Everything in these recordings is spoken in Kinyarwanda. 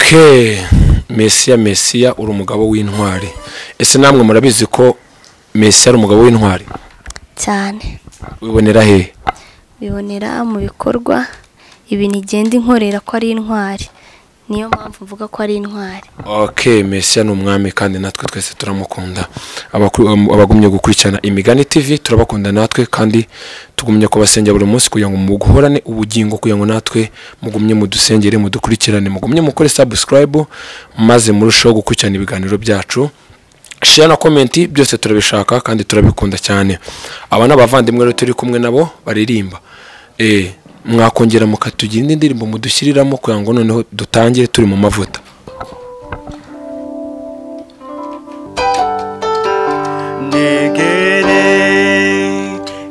Okay, Mesiya uri umugabo w'intwari. Ese namwe murabizi ko Mesiya ari umugabo w'intwari? Cyane. Wibonera he? Bibonera mu bikorwa ibintu igenda inkorera ko ari intwari. Niyo mpamvu mvuga ko ari intwari. Okay, Mesiya ni umwami kandi natwe twese turamukunda. Abagumye gukurikirana Imigani TV turabakunda natwe kandi tugumye kubasengera buri munsi kugira ngo muguhorane ubugingo, kugira ngo natwe mugumye mudusengere, mudukurikirane, mugumye mukore subscribe maze murushaho gukurikirana ibiganiro byacu. Share na comment, byose turabishaka kandi turabikunda cyane. Aba n'abavandimwe rero turi kumwe nabo baririmba. Mwakongera mukatugira indi ndirimbo mudushyiriramo kugira ngo noneho dutangire turi mu mavuta. Negere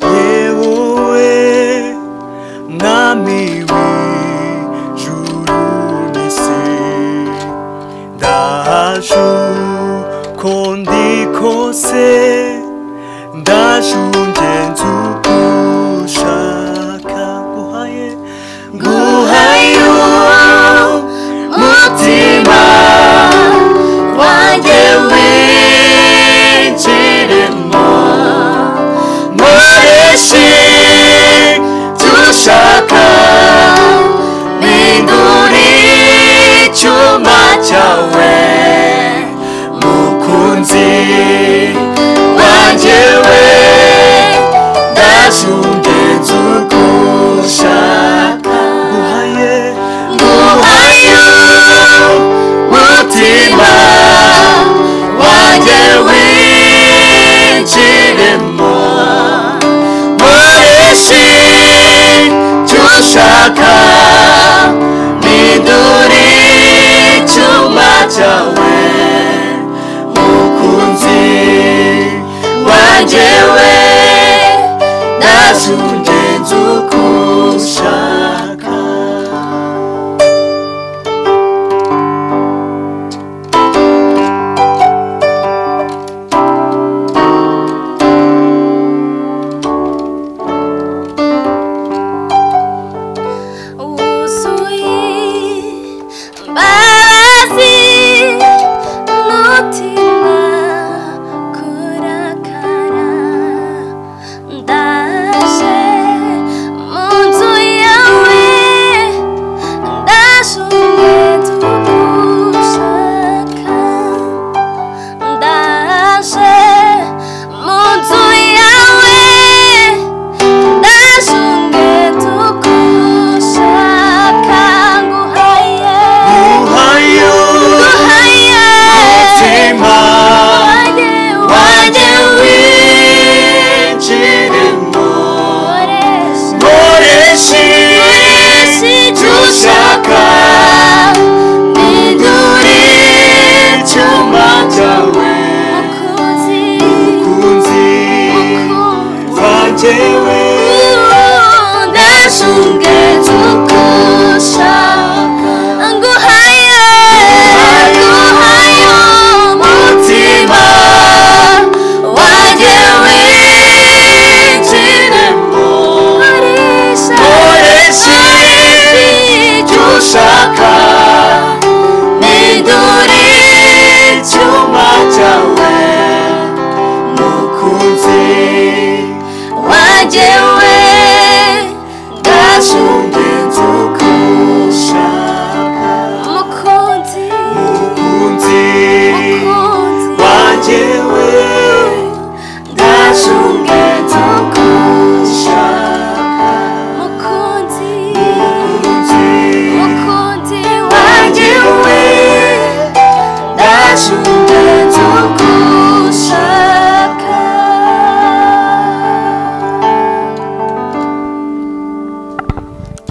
yewe mwami w'ijuru n'isi, ndashu ko ndi kose ndashungenza ugushaka nguhaye umutima wanjye winjiremo, nkoreshe icyo ushaka, mpindure icyuma cyawe, mukunzi wanjye we, ndashungenza ugushaka, nguhaye umutima wanjye winjiremo, nkoreshe icyo ushaka, mpindure icyuma cyawe, mukunzi wanjye we, ndashungenza ugushaka.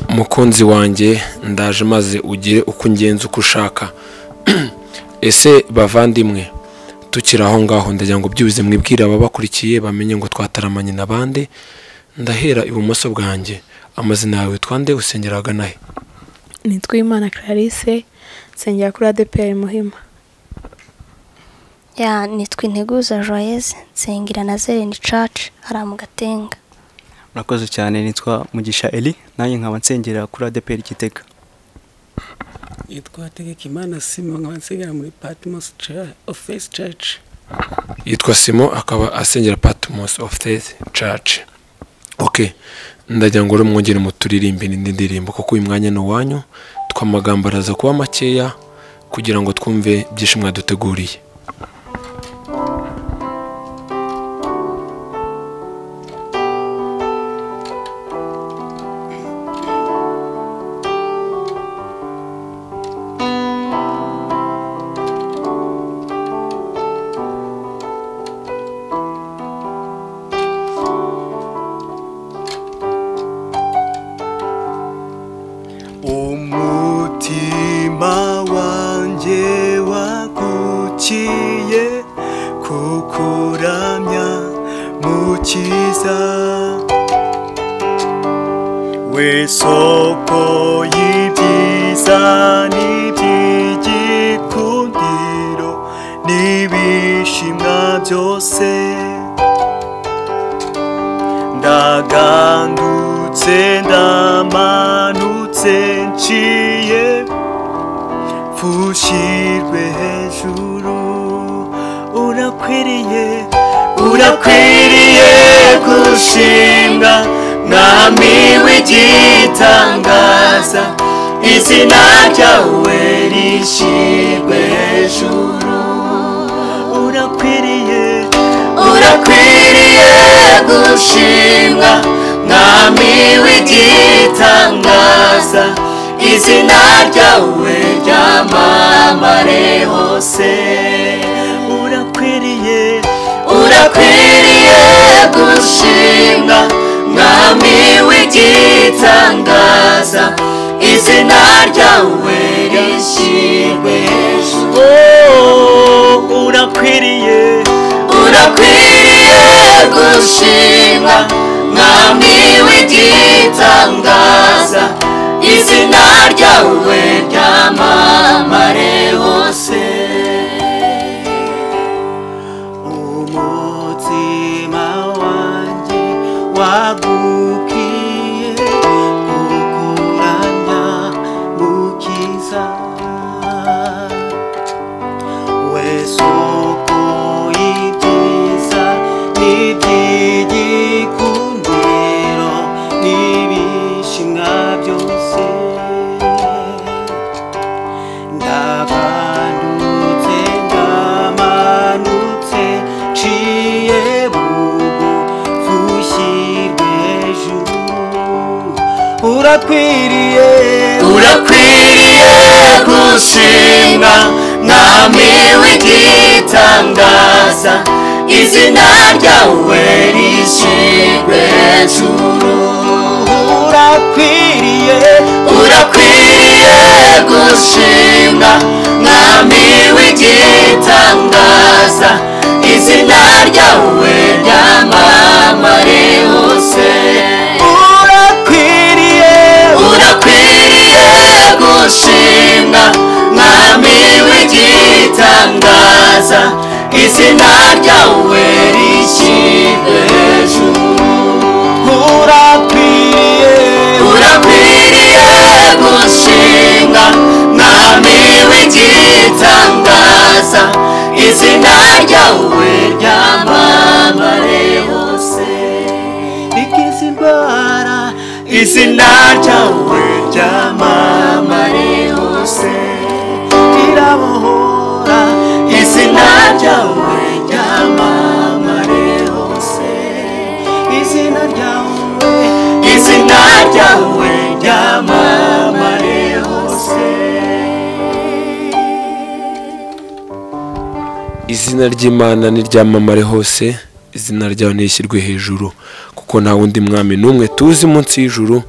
Mukunzi wanjye ndaje maze ugire uko ngenza uko ushaka. Ese bavandimwe tukira aho ngaho ndagira ngo byubize mwibwira ababakurikiye bamenye ngo twataramanye nabande. Ndahera ibumoso bwanjye, amazina yawe twande usengeraga nahe? Nitwa Imana Clarisse, nsengera kuri ADPR Muhima. Nitwa Integuza Joyeuse, nsengera na Zereni Church hari mu Gatenga. Murakoze cyane, nitwa Mugisha Eli, nanjye nkaba nsengera kuri ADPR Gitega. Yitwa Tegekimana Simo nkaba nsengera muri Patmos of Faith Church. Yitwa Simo akaba asengera Patmos of Faith Church. Okay, ndagira ngo mwongere muturirimbe indi ndirimbo kuko uyu mwanya no wanyu twamagambo araza kuba makeya kugira ngo twumve byinshi mwaduteguriye. umutima wanjye wagukiye kukuramya mukiza we soko y'ibyiza n'iby'igikundiro n'ibishimwa byose ndagandutse ndamanutse nciye fushirwe hejuru urakwiriye gushimwa mwami w'igitangaza izina ryawe rishirwe hejuru urakwiriye gushimwa mwami w'igitangaza izina ryawe ryamamare hose urakwiriye gushimwa mwami w'igitangaza izina ryawe rishimwe hejuru urakwiriye gushimwa mwami w'igitangaza izina ryawe ryamamare hose umutima wanjye wagukiye kukuramya mukiza we soko y'ibyiza n'iby'igikundiro n'ibishimwa byose ndagandutse ndamanutse nciye bugufi hejuru urakwiriye gushimwa mwami w'igitangaza izina ryawe rishimwe hejuru urakwiriye gushimwa mwami w'igitangaza izina ryawe ryamamare hose urakwiriye gushimwa mwami w'igitangaza izina ryawe rishimwe hejuru urakwiriye gushimwa mwami w'igitangaza izina ryawe ryamamare hose rikiza indwara izina ryawe ryamamare hose rirabohora izina ryawe ryamamare hose izina ryawe ryamamare hose Izina ry'Imana niryamamare hose izina ryawe nishyirwe hejuru kuko nta wundi mwami n'umwe tuzi munsi y'ijuru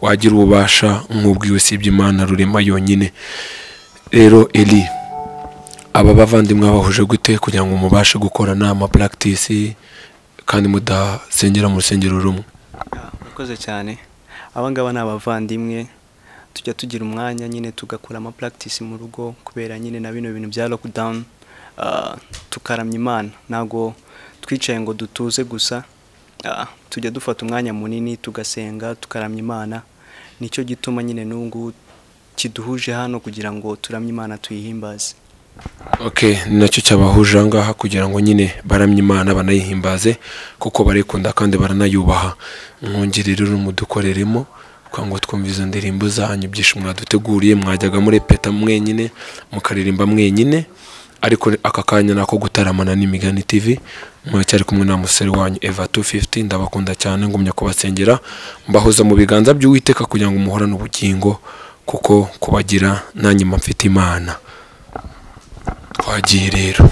wagira ububasha nk'ubwiwe usibye Imana rurema yonyine. Rero Eli, aba bavandimwe bahuje gute kugira ngo mubashe gukora nama practice kandi mudasengera mu rusengero rumwe? Urakoze cyane. Abangaba ni abavandimwe tujya tugira umwanya nyine tugakora ama practice mu rugo kubera nyine na bino bintu bya lockdown tukaramya Imana nago twicaye ngo dutuze gusa tujya dufata umwanya munini tugasenga tukaramya Imana nicyo gituma nyine nungu kiduhuje hano kugira ngo turamye Imana tuyihimbaze. Okay, nacyo cyabahuje ngaha kugira ngo nyine baramye Imana banayihimbaze kuko barikunda kandi baranayubaha. Mwongerere umudukoreremo kwa ngo twumve izo ndirimbo zanyu byinshi mwaduteguriye, mwajyaga muri peta mwenyine mukaririmba mwenyine, ariko aka kanya nako gutaramana n'Imigani TV mwacyari kumwe na museri wanyu Eva 250. Ndabakunda cyane, ngumya kubasengera mbahoza mu biganza by'Uwiteka kugira ngo muhorane ubugingo kuko kubagira nanjye mfite Imana. Twagiye rero.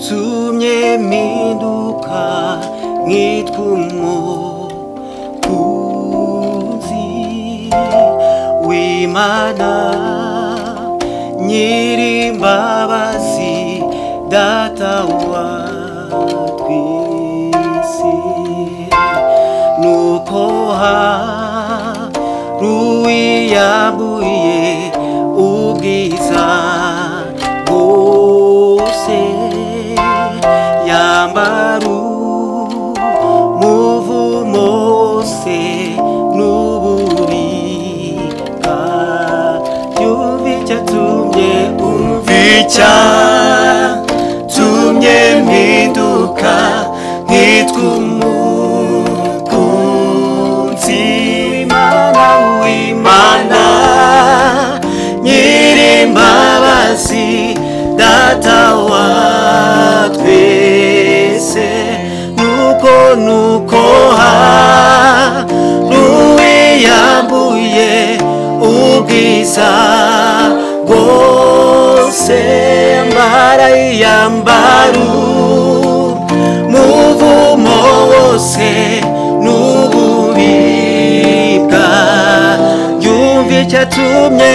tumye minduka nkitwa umukunzi w'Imana nyir'imbabazi, data wa tw'isi. Nuko ruwiyambuye ubwiza bwose, yambara umuvumo wose n'ububi bw'umva icyatumye mpinduka nkitwa umukunzi w'Imana nyir'imbabazi, data wa twese. Nuko ruwiyambuye ubwiza bwose, yambara umuvumo wose n'ububi bw'umva icyatumye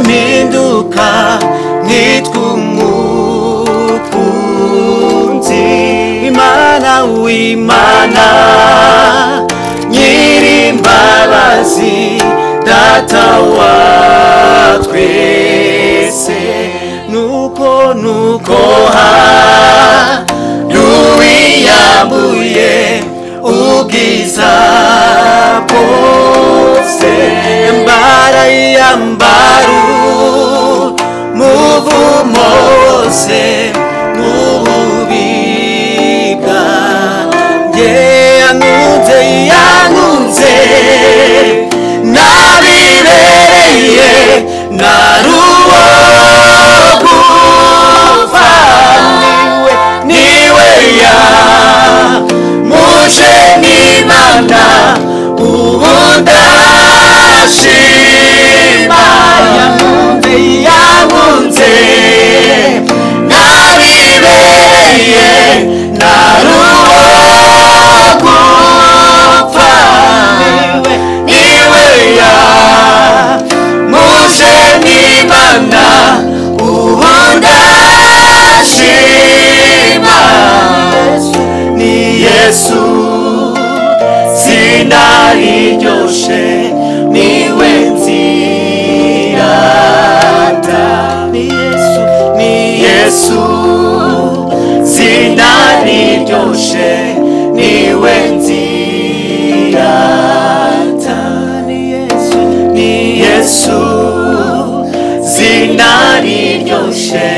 mpinduka nkitwa umukunzi w'Imana nyir'imbabazi, data wa twese. Nuko ruwiyambuye ubwiza bwose, yambara umuvumo wose n'ububi bwanjye. yankunze nabibereye naruwo gupfa, niwe yamuje n'Imana ubu ndashima. yankunze nabibereye naruwo gupfa, niwe yamuje n'Imana ubu ndashima. Ni Yesu zina riryoshe, niwe nzirata. Ni Yesu zina riryoshe, niwe nzirata. Ni Yesu zina riryoshe,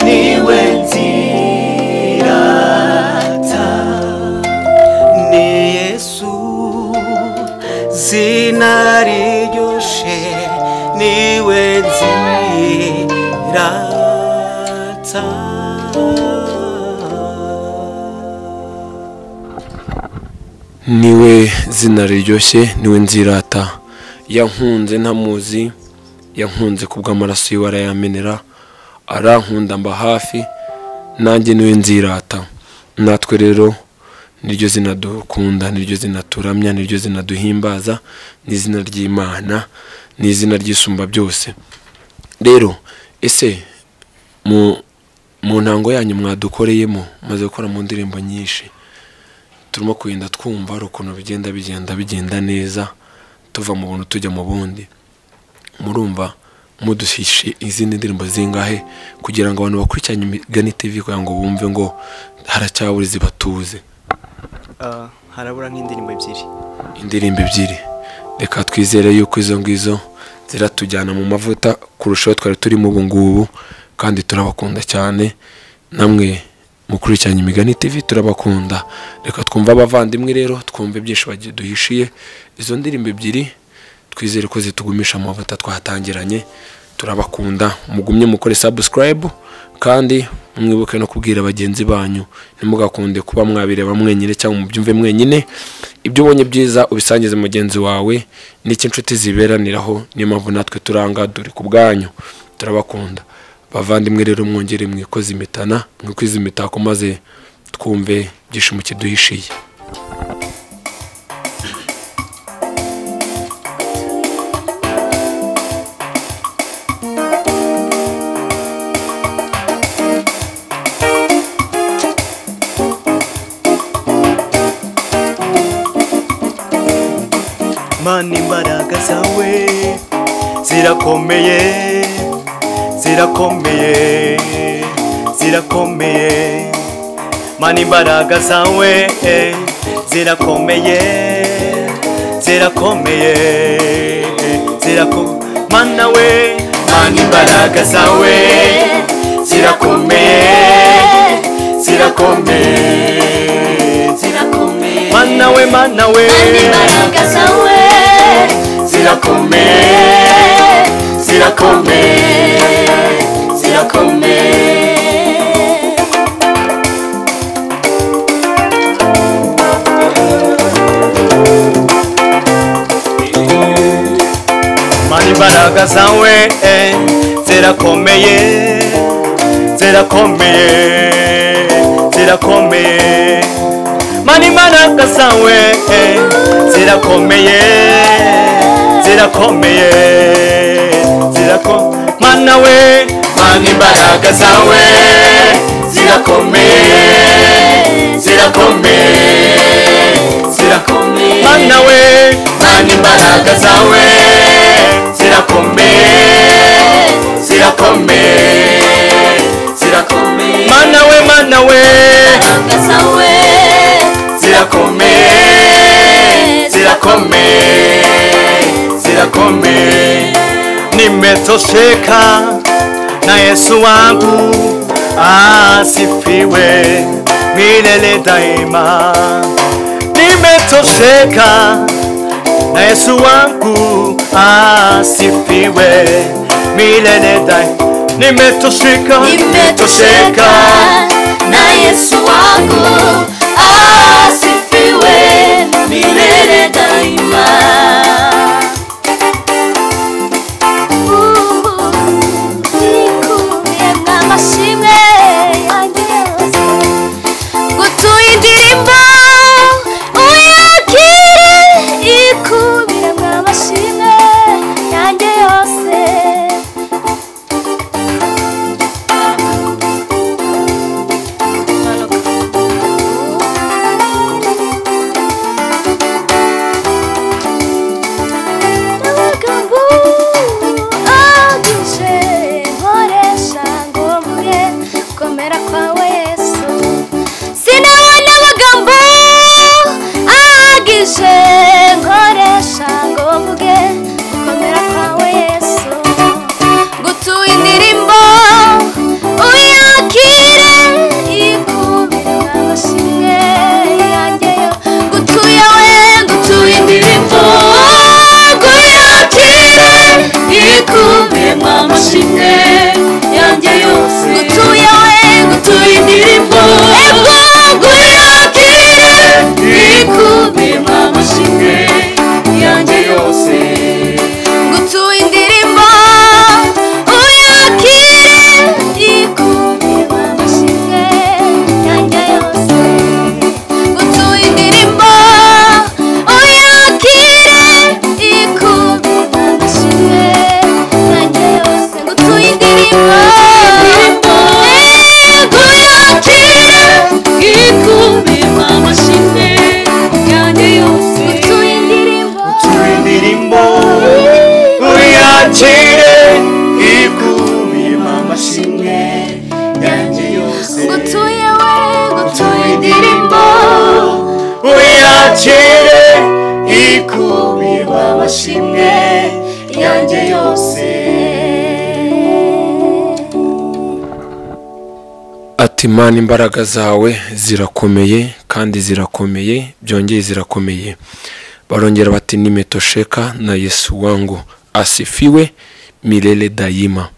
niwe nzirata. Ni Yesu zina riryoshe, niwe nzirata. niwe zina riryoshye, niwe nzirata. yankunze ntamuzi, yankunze kubw'amaraso yiwe arayamenera, arankunda mba hafi, nanjye niwe nzirata. natwe rero niryo zina dukunda, niryo zina turamya, niryo zina duhimbaza, n'izina ry'Imana, n'izina ry'isumba byose. Rero ese mu ntango yanyu mwadukoreyemo maze gukora mu ndirimbo nyinshi, turimo kugenda twumva ari ukuntu bigenda neza, tuva mu buntu tujya mu bundi. Murumva mudushishe izindi ndirimbo zingahe kugira ngo abantu bakurikiranye Imigani TV kugira ngo bumve ngo haracyabura zibatuze? Harabura nk'indirimbo ebyiri. Indirimbo ebyiri. Reka twizere yuko izo ngizo ziratujyana mu mavuta kurushaho twari turimo ubu ngubu, kandi turabakunda cyane. Namwe mukurikiranye Imigani TV turabakunda. Reka twumva abavandimwe rero, twumve byinshi baduhishiye. Izo ndirimbo ebyiri twizere ko zitugumisha amavuta twahatangiranye. Turabakunda, mugumye mukore subscribe, kandi mwibuke no kubwira bagenzi banyu. Ntimugakunde kuba mwabireba mwenyine cyangwa mubyumve mwenyine. Ibyo ubonye byiza ubisangize mugenzi wawe, n'iki inshuti ziberaniraho. Niyo mpamvu natwe turanga duri ku bwanyu. Turabakunda bavandimwe rero, mwongere mwikoze imitana, mwikwize imitako, maze twumve byinshi mu kiduhishiye. Mana imbaraga zawe zirakomeye, zirakomeye, zirakomeye. Mana imbaraga zawe zirakomeye, zirakomeye, Mana we, mana imbaraga zawe zirakomeye, zirakomeye, zirakomeye. Mana we, mana we, mana imbaraga zawe zirakomeye, zirakomeye, zirakomeye. Mana imbaraga zawe zirakomeye, zirakomeye, zirakomeye. Mana imbaraga zawe zirakomeye, zirakomeye, zirakomeye. Mana we, mana imbaraga zawe zirakomeye, zirakomeye, zirakomeye. Mana we, mana imbaraga zawe zirakomeye, zirakomeye, zirakomeye. Mana we, mana we, imbaraga zawe zirakomeye, zirakomeye, zirakomeye. Nimetosheka na Yesu wangu asifiwe milele daima. Nimetosheka na Yesu wangu asifiwe milele daima. Nimetosheka, nimetosheka na Yesu wangu asifiwe milele daima. uyakire ikubirwa amashimwe yanjye yose. ati Mana imbaraga zawe zirakomeye kandi zirakomeye byongeye zirakomeye. Barongera bati nimetosheka na Yesu wangu asifiwe milele daima.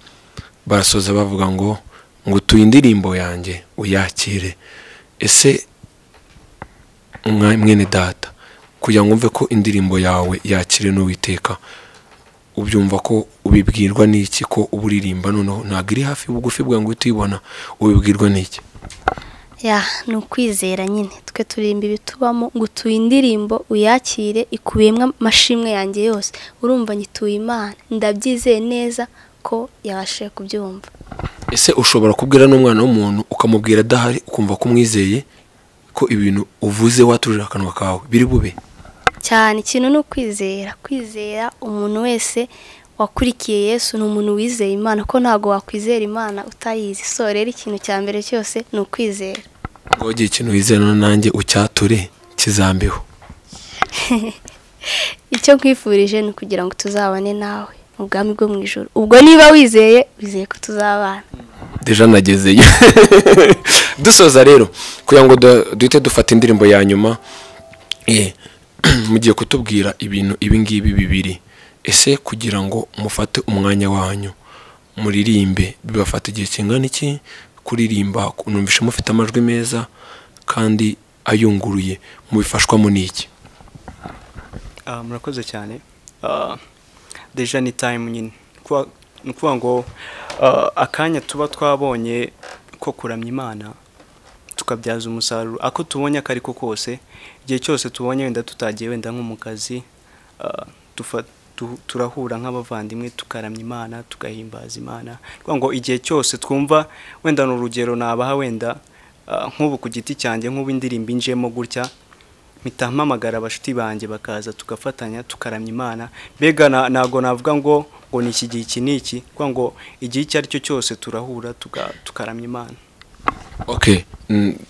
Barasoza bavuga ngo tuye indirimbo yanjye uyakire. Ese mwene data kugira ngo umve ko indirimbo yawe yakire n'Uwiteka ubyumva ko ubibwirwa n'iki ko uburirimba noneho ntabwo iri hafi bugufi bwa ngo utibona ubibwirwa n'iki? ni ukwizera nyine twe turimba ibitubamo ngo utuye indirimbo uyakire ikubiyemo amashimwe yanjye yose. Urumva nyituye Imana ndabyizeye neza ko yabashije kubyumva. Ese ushobora kubwira n'umwana w'umuntu ukamubwira adahari ukumva ko umwizeye ko ibintu uvuze watuje akanwa kawe biri bube? Cyane ikintu ni ukwizera. Kwizera umuntu wese wakurikiye Yesu ni umuntu wizeye Imana ko ntago wakwizera Imana utayizi. So rero ikintu cya mbere cyose ni ukwizera. Ngo igihe ikintu wizera nanjye ucyature kizambeho. Icyo nkwifurije ni kugira ngo tuzabane nawe mu bwami bwo mu ijuru. Ubwo niba wizeye ko tuzabana. Deja nagezeyo. Dusoza rero kugira ngo duhite dufata indirimbo ya nyuma mugiye kutubwira ibintu ibingibi bibiri. Ese kugira ngo mufate umwanya wanyu muririmbe bibafata igihe kingana iki? Kuririmba numvishe mufite amajwi meza kandi ayunguruye mubifashwamo n'iki? Murakoze cyane. Deja ni time nyine nukuvuga ngo akanya tuba twabonye ko kuramya Imana tukabyaza umusaruro ako tubonye akari ko kose. Igihe cyose tubonye wenda tutagiye wenda nko mu kazi turahura nk'abavandimwe tukaramya Imana tugahimbaza Imana. Ngo igihe cyose twumva wenda n'urugero nabaha wenda nk'ubu ku giti cyanjye nk'ubu indirimbo injemo gutya mpita mpamagara abashuti banjye bakaza tugafatanya tukaramya Imana. Mbega nago navuga ngo ni iki gihe iki n'iki ngo igihe icyo ari cyo cyose turahura tukaramya Imana. Okay,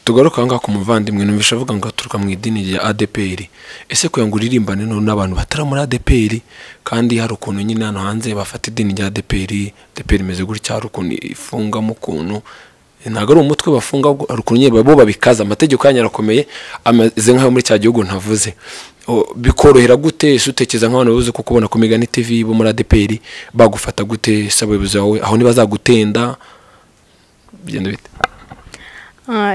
tugaruka ngaho ku muvandimwe numvisha avuga ngo aturuka mu idini rya ADPR. Ese kugira ngo uririmbane n'abantu batara muri ADPR kandi hari ukuntu nyine hano hanze bafata idini rya ADPR imeze gutya, hari ukuntu ifunga mu kuntu ntago ari umutwe bafunga, hari ukuntu nyine bo babikaza amategeko yanyarakomeye ameze nk'aho muri cya gihugu ntavuze. Bikorohera gute? Ese utekereza nk'abantu bavuze ko kubona ku Migani TV bo muri ADPR bagufata gute? Sababuze aho ntibazagutenda bigenda bite?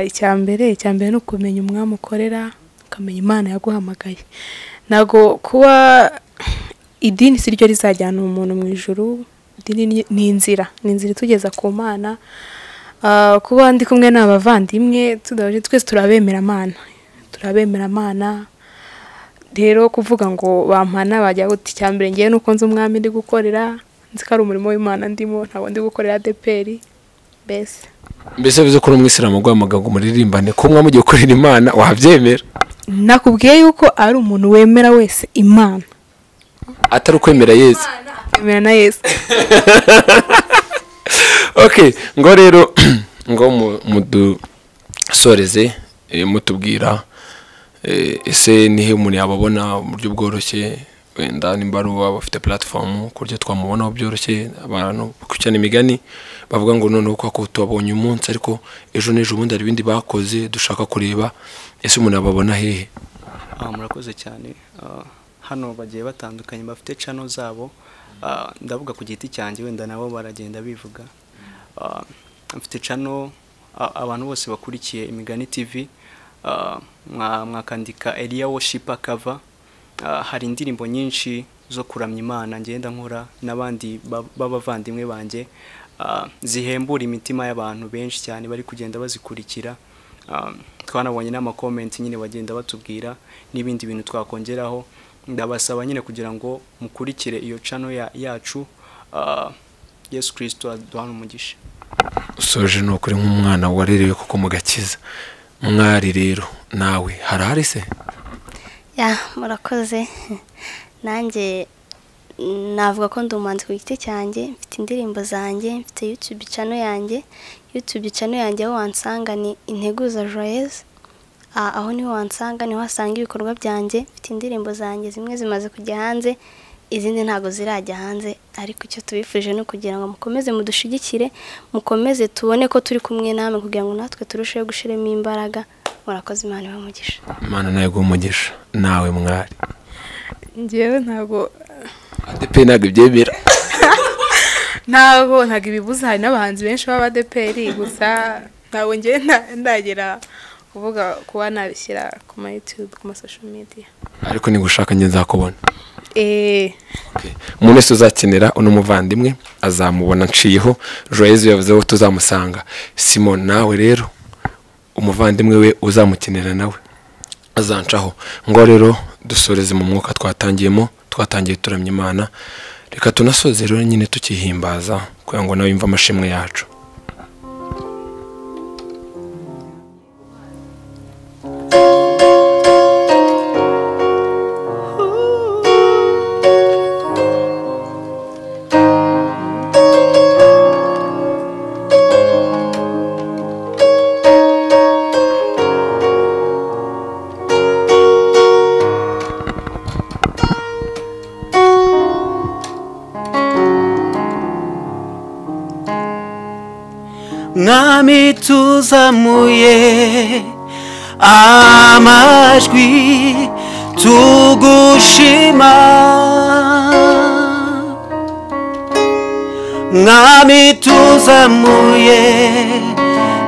Icyambere ni ukumenya umwami ukorera, ukamenya Imana yaguhamagaye. Nago kuba idini si ryo rizajyana umuntu mu ijuru. Idini ni inzira itugeza ku Mana. Kuba ndi kumwe n'abavandimwe twese turabemera Imana. Rero kuvuga ngo bampana bajya guti cyambere ngiye nuko nzi umwami ndi gukorera, nzi ko ari umurimo w'Imana ndimo, ntabwo ndi gukorera ADPR. Mbese bize ko n'umwisilamu guhamagara ngo muririmbane ko mwamugiye gukorera Imana wabyemera? Nakubwiye yuko ari umuntu wemera wese Imana atari ukwemera Yesu. Kwemera na Yesu. Okay, ngo rero ngo mudusoreze mutubwira ese nihe umuntu yababona mu buryo bworoshye wenda nimba ari bafite platform kuryo twamubona byoroshye abantu kucyana imigani bavuga ngo noneho ko tubabonye umunsi ariko ejo n'ejo bundi ari bindi bakoze dushaka kureba. Ese umuntu yababona hehe? Murakoze cyane. Hano bagiye batandukanye bafite channel zabo. Ndavuga ku giti cyanjye wenda nabo baragenda bivuga. Mfite channel abantu bose bakurikiye Imigani TV. Mwakandika Elia Worshiper cover. Hari indirimbo nyinshi zo kuramya Imana ngenda nkora n'abandi b'abavandimwe banjye zihembura imitima y'abantu benshi cyane bari kugenda bazikurikira. Twanabonye n'ama comment nyine bagenda batubwira n'ibindi bintu twakongeraho. Ndabasaba nyine kugira ngo mukurikire iyo channel yacu. Yesu Kristo aduhana umugisha. Usoje no kuri nk'umwana warerewe kuko mugakiza. Mwari rero nawe harahari se? Murakoze. Nanjye navuga ko ndi umuhanzi ku giti cyanjye, mfite indirimbo zanjye, mfite YouTube channel yanjye. YouTube channel yanjye aho wansanga ni Integuza Joyeuse. aho niho wansanga, niho wasanga ibikorwa byanjye. Mfite indirimbo zanjye zimwe zimaze kujya hanze, izindi ntago zirajya hanze, ariko icyo tubifurije no kugira ngo mukomeze mudushigikire, mukomeze tubone ko turi kumwe namwe kugira ngo natwe turusheho gushiremo imbaraga. Murakoze, Imana ibamugisha. Imana nayo guumugisha nawe mwari. Njyewe ntago ADP ntago ibyemera. ntago ibibuza, hari n'abahanzi benshi b'ADPR gusa ntago njye ndagera kuvuga kuba nabishyira ku ma YouTube, ku ma social media. Ariko ni gushaka nge nzakubona. Okay. Umuntu wese uzakenera uno muvandimwe azamubona nciyeho. Joyeuse yavuze ko tuzamusanga. Simon nawe rero umuvandimwe we uzamukenera nawe azancaho. Ngo rero dusoreze mu mwuka twatangiye turamya Imana. Reka tunasoze rero nyine tukihimbaza kugira ngo nawe yumve amashimwe yacu. Mwami tuzamuye amajwi tugushima, Mwami tuzamuye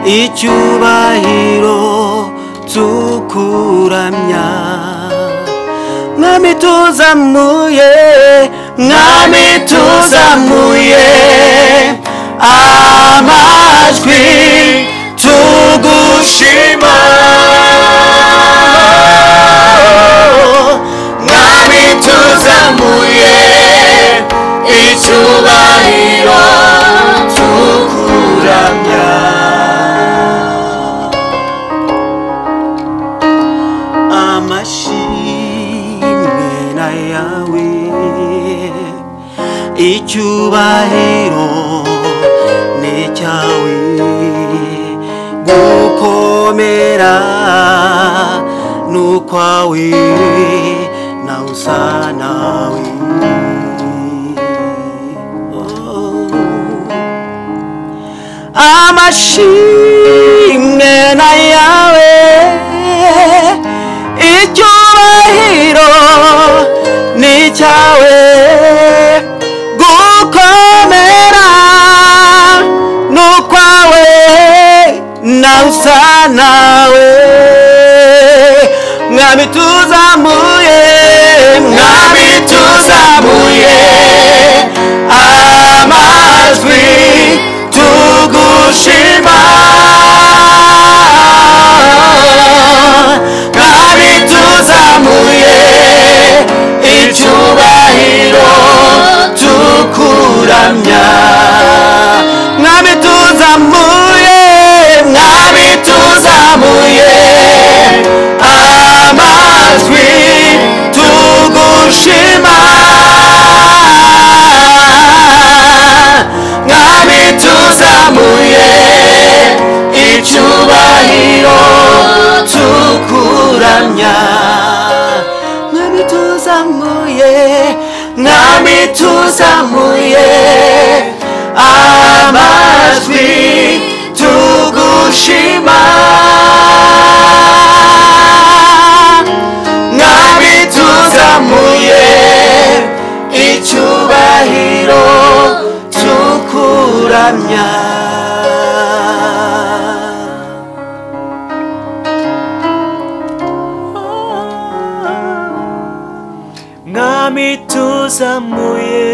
icyubahiro tukuramya, Mwami tuzamuye amajwi tugushima, Mwami tuzamuye icyubahiro tukuramya, amashimwe na yawe, icyubahiro cyawe, gukomera n'ukwawe nawe usa nawe, amashimwe na yawe, icyubahiro ni cyawe, gukomera n'ukwawe nawe usa nawe, Mwami tuzamuye amajwi tugushima, Mwami tuzamuye icyubahiro tukuramya, Mwami tuzamuye amajwi tugushima, Mwami tuzamuye icyubahiro tukuramya, Mwami tuzamuye amajwi tugushima, Mwami tuzamuye icyubahiro tukuramya, Mwami tuzamuye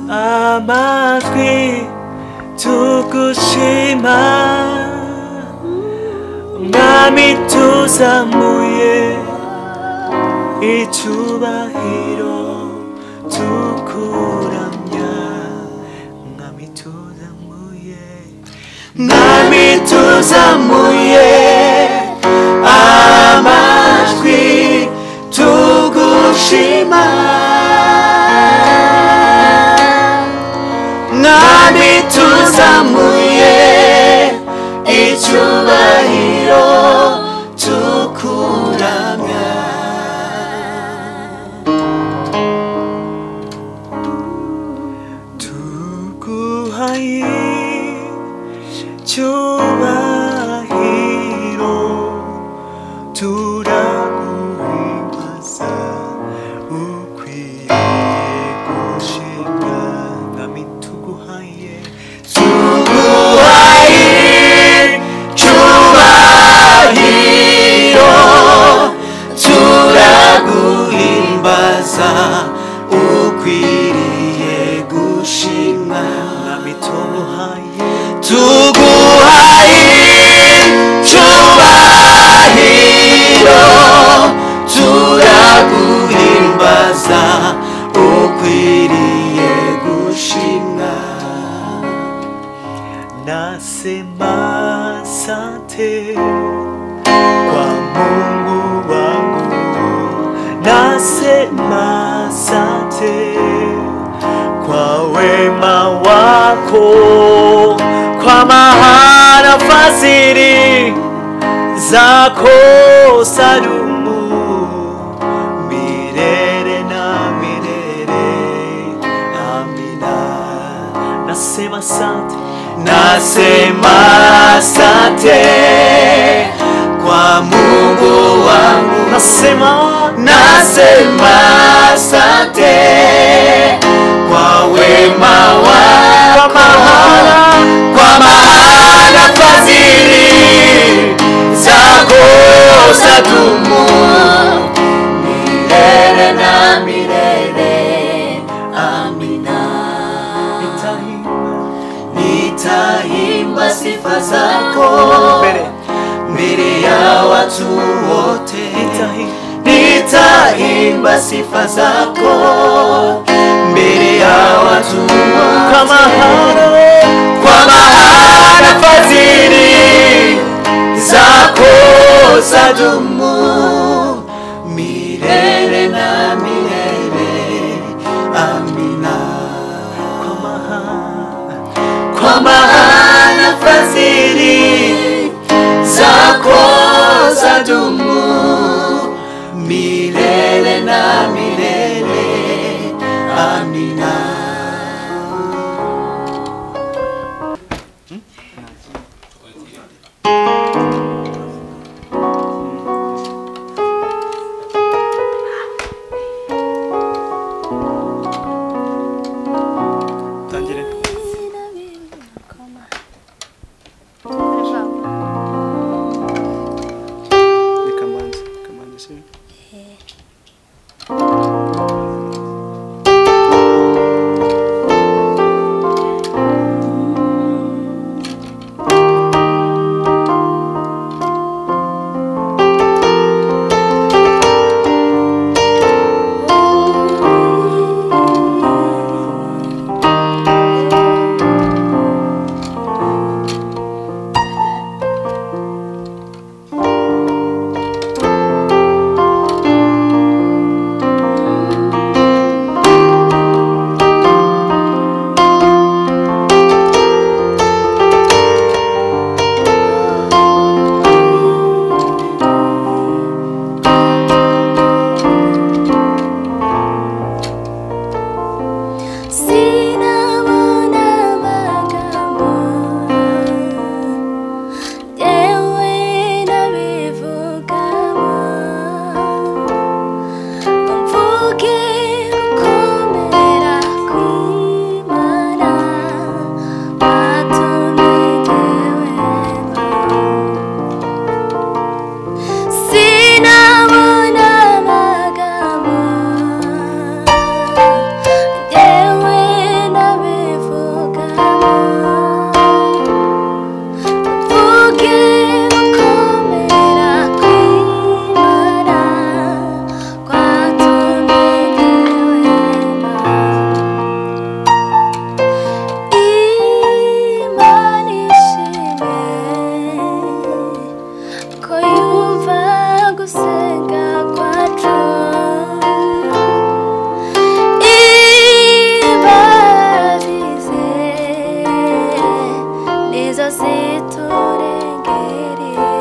amajwi tugushima, Mwami tuzamuye icyubahiro tukuramya, Mwami tuzamuye amajwi tugushima, Mwami tuzamuye icyubahiro cyubahiro turaguhimbaza ukwiriye gushimwa nami tuguhaye cyubahiro turaguhimbaza ukwiriye gushimwa nami tuguhaye cyubahiro turaguhimbaza ukwiriye gushimwa nasema asante kwa Mungu wangu nasema asante kwa wema wako kwa maana fadhili zako zadumu milele na milele. Amina. Nasema asante, nasema asante kwa Mungu wangu, nasema asante kwa wema wako, kwa maana fadhili zako zadumu milele na milele. Amina. Nitaimba sifa zako mbele ya watu wote, nitaimba sifa zako mbele ya watu wote, kwa maana fadhili zako zadumu milele na milele. Amina. Kwa maana fadhili zako zadumu milele na milele. Amina. ziturengere